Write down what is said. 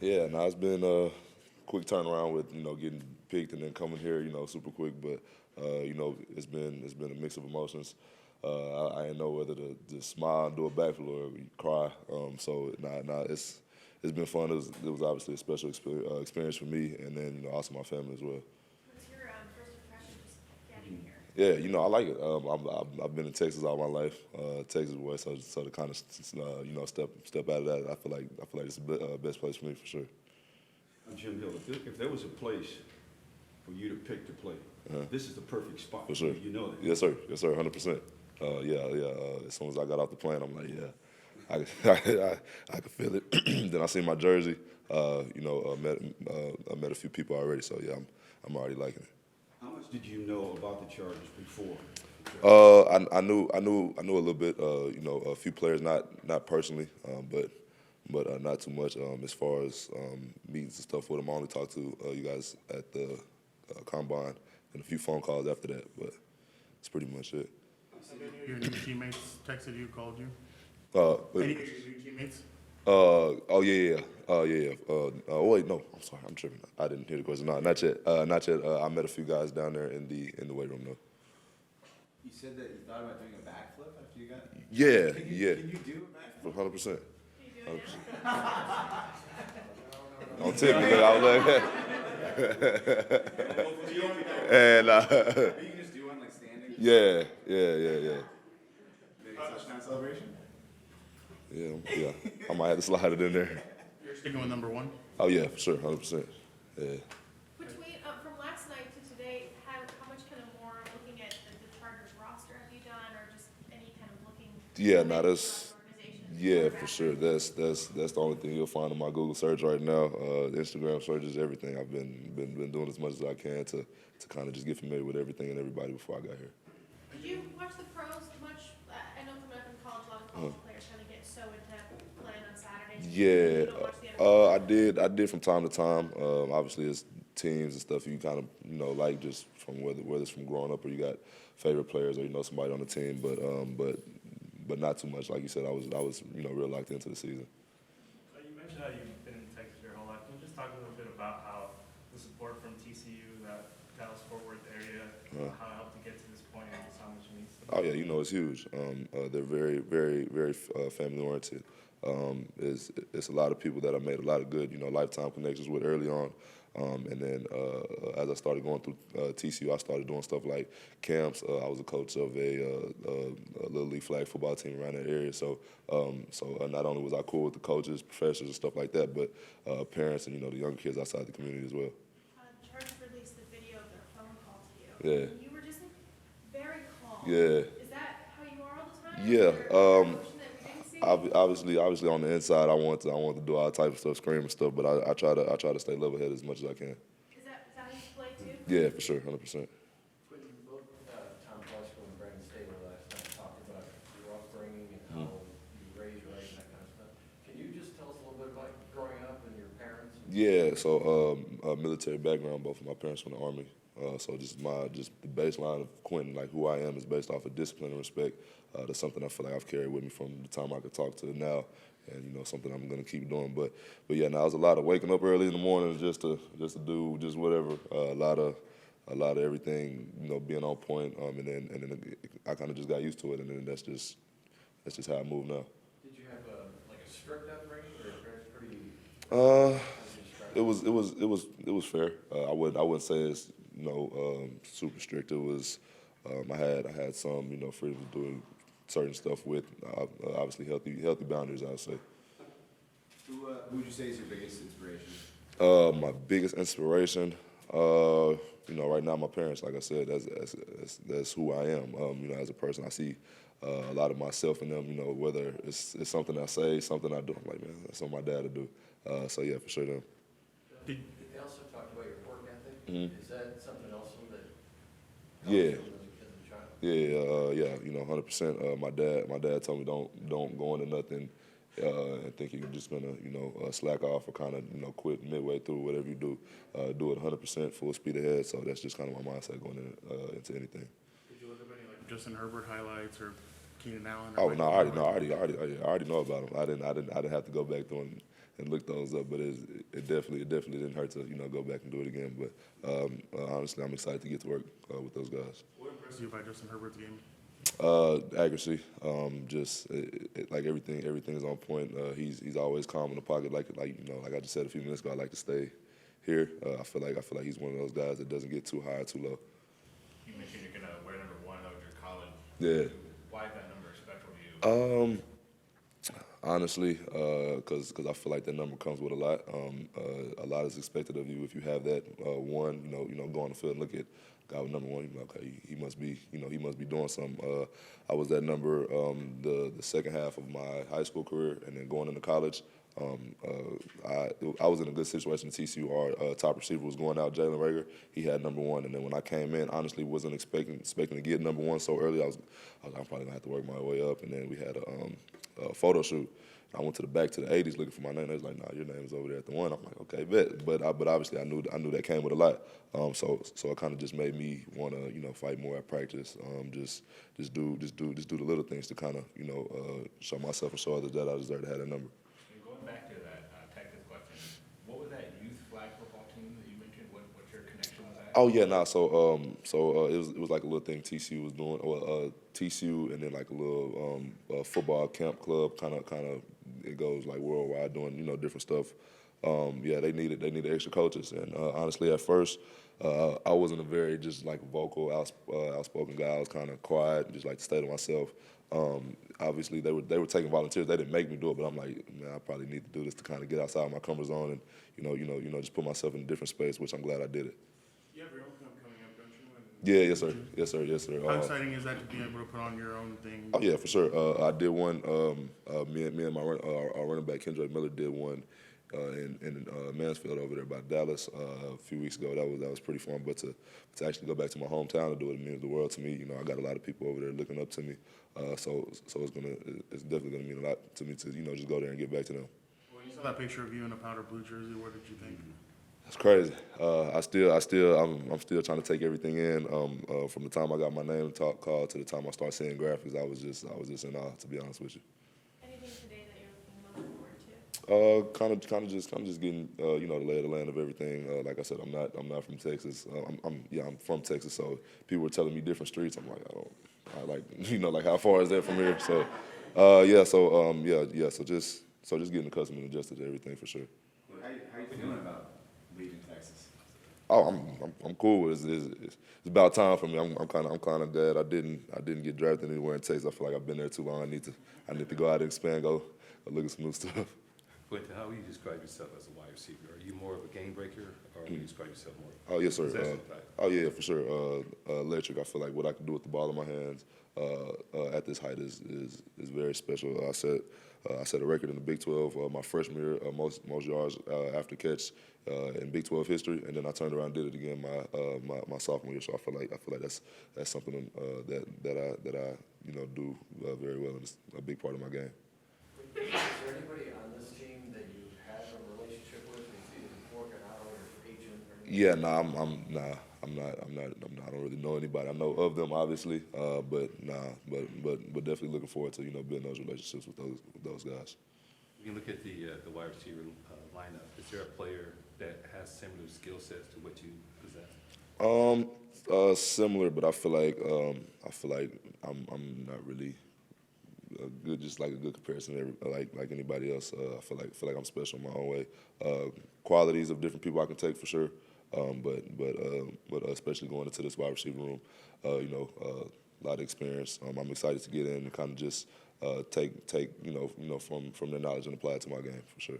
Yeah, no, it's been a quick turnaround with getting picked and then coming here, super quick. But it's been a mix of emotions. I didn't know whether to smile and do a backflip or cry. It's been fun. It was obviously a special experience for me, and then also my family as well. What's your first impression just getting here? Yeah, I like it. I've been in Texas all my life, Texas boy. So to kind of step out of that, I feel like it's the best place for me for sure. Jim Hill, if there was a place for you to pick to play, this is the perfect spot. For sure. You know that. Yes, sir, 100%. Yeah. As soon as I got off the plane, I'm like, yeah, I could feel it. Then I seen my jersey. I met a few people already, so yeah, I'm already liking it. How much did you know about the Chargers before? I knew a little bit. A few players, not personally, but not too much. As far as meetings and stuff with them, I only talked to you guys at the combine and a few phone calls after that. But that's pretty much it. Your new teammates texted you, called you? But, Any of your new teammates? oh yeah. Oh wait, no, I'm sorry, I'm tripping. I didn't hear the question. No, not yet. Not yet. I met a few guys down there in the weight room though. You said that you thought about doing a backflip after you got. Yeah, Can yeah, you do a backflip? 100%. Can you do it now? Don't tip me, look, I was like, and You can just do one like standing. yeah. Maybe touchdown celebration. Yeah. I might have to slide it in there. You're sticking with number one? Oh yeah, for sure, 100%. Yeah. Between from last night to today, how much kind of more looking at the Chargers roster have you done, or just any kind of looking? Yeah, at no, the that's organization? yeah, for sure. That's the only thing you'll find on my Google search right now. Instagram searches, everything. I've been doing as much as I can to kind of just get familiar with everything and everybody before I got here. Did you watch the pros much? I know coming up in college, a lot of college players kind of get so into playing on Saturdays. Yeah, You don't watch the NFL? I did from time to time. Obviously, it's teams and stuff you kind of like just from whether it's from growing up or you got favorite players or somebody on the team, but not too much. Like you said, I was real locked into the season. So you mentioned how you've been in Texas your whole life. Can you just talk a little bit about how the support from TCU, that Dallas-Fort Worth area, how it helped you get to this point and just how much it means to Oh yeah, it's huge. They're very, very, very family oriented. It's a lot of people that I made a lot of good, lifetime connections with early on. And then as I started going through TCU, I started doing stuff like camps. I was a coach of a little league flag football team around that area. So not only was I cool with the coaches, professors, and stuff like that, but parents and the younger kids outside the community as well. Chargers released the video of their phone call to you. Yeah. And you were just very calm. Yeah. Is that how you are all the time? Yeah, Is there emotion that we didn't see? Obviously, on the inside, I want to do all types of stuff, scream and stuff. But I try to stay level headed as much as I can. Is that how you play too? Yeah, for sure, 100%. Quentin, both Tom Fleishman and Brandon Staley last night talked about your upbringing and how you were raised right and that kind of stuff. Can you just tell us a little bit about growing up and your parents? Yeah, so military background. Both of my parents from the Army. So just the baseline of Quentin, like who I am, is based off of discipline and respect. That's something I feel like I've carried with me from the time I could talk to now, and something I'm gonna keep doing. But yeah, now it's a lot of waking up early in the morning just to do just whatever. A lot of everything, being on point. And then I kind of just got used to it, and then that's just how I move now. Did you have a strict upbringing or your parents pretty? Uh, how would you describe it was fair. I wouldn't say it's super strict. It was I had some freedom to do certain stuff with obviously healthy boundaries. I would say. Who would you say is your biggest inspiration? My biggest inspiration, right now, my parents. Like I said, that's who I am. As a person, I see a lot of myself in them. Whether it's something I say, something I do. I'm like, man, that's what my dad would do. So yeah, for sure, them. They also talked about your work ethic. Is that something else that Yeah. helped you as a child? Yeah, 100%. My dad told me don't go into nothing and think you're just gonna slack off or kind of quit midway through whatever you do. Do it 100% full speed ahead. So that's just kind of my mindset going into anything. Did you look up any like Justin Herbert highlights or Keenan Allen? Oh no, I already know about him. I didn't have to go back through and look those up. But it definitely didn't hurt to go back and do it again. But honestly, I'm excited to get to work with those guys. What impressed you about Justin Herbert's game? Accuracy, just like everything is on point. He's always calm in the pocket, like I just said a few minutes ago. I like to stay here. I feel like he's one of those guys that doesn't get too high or too low. You mentioned you're gonna wear number 1 out of your college. Yeah. Why is that number special to you? Honestly, because I feel like that number comes with a lot. A lot is expected of you if you have that one. Go on the field and look at guy with number 1. You know, okay, he must be doing something. I was that number the second half of my high school career, and then going into college. I was in a good situation at TCU. Our top receiver was going out, Jalen Rager. He had number 1, and then when I came in, honestly, wasn't expecting to get number 1 so early. I was like, I'm probably gonna have to work my way up, and then we had a photo shoot. I went to the back to the 80s looking for my name. They was like, "Nah, your name is over there at the 1." I'm like, "Okay, bet." But obviously I knew that came with a lot. So it kind of just made me want to fight more at practice. Just do the little things to kind of show myself and show others that I deserve to have that number. And going back to that Texas question, what was that youth flag football team that you mentioned? What's your connection with that? Oh yeah, nah. So it was like a little thing TCU was doing, or TCU, and then like a little football camp club, kind of. It goes like worldwide, doing different stuff. Yeah, they needed extra coaches, and honestly, at first, I wasn't a very just like vocal, outspoken guy. I was kind of quiet, just like to stay to myself. Obviously, they were taking volunteers. They didn't make me do it, but I'm like, man, I probably need to do this to kind of get outside my comfort zone and just put myself in a different space, which I'm glad I did it. You have your own film coming up, don't you? Yeah, yes sir. How exciting is that to be able to put on your own thing? Oh yeah, for sure. I did one. Me and my our running back Kendrick Miller did one in Mansfield over there by Dallas a few weeks ago. That was pretty fun. But to actually go back to my hometown to do it means the world to me. I got a lot of people over there looking up to me. So it's definitely gonna mean a lot to me to just go there and get back to them. When you saw that picture of you in a powder blue jersey, what did you think? That's crazy. I'm still trying to take everything in. From the time I got my name called to the time I start seeing graphics, I was just in awe, to be honest with you. Anything today that you're looking most forward to? Kind of just getting the lay of the land of everything. Like I said, I'm not from Texas. I'm from Texas, so people were telling me different streets. I'm like, I like how far is that from here? So so just getting accustomed and adjusted to everything for sure. How you feeling about leaving Texas? Oh, I'm cool with it. It's about time for me. I'm kind of glad I didn't get drafted anywhere in Texas. I feel like I've been there too long. I need to go out and expand, go look at some new stuff. Quentin, how would you describe yourself as a wide receiver? Are you more of a game breaker, or would you describe yourself more? Oh yes, sir. Possession type? Oh yeah, for sure. Electric. I feel like what I can do with the ball in my hands at this height is very special. I set a record in the Big 12 my freshman year, most yards after catch in Big 12 history, and then I turned around and did it again my sophomore year. So I feel like that's something that I do very well, and it's a big part of my game. Is there anybody on this team that you have a relationship with, that's either working out or agent or anything? Yeah, I'm not. I don't really know anybody. I know of them, obviously, but definitely looking forward to building those relationships with those guys. When you look at the wide receiver lineup, is there a player that has similar skill sets to what you possess? Similar, but I feel like I'm not really good, just like a good comparison to like anybody else. I feel like I'm special in my own way. Qualities of different people I can take for sure. But especially going into this wide receiver room, a lot of experience. I'm excited to get in and kind of just take from their knowledge and apply it to my game for sure.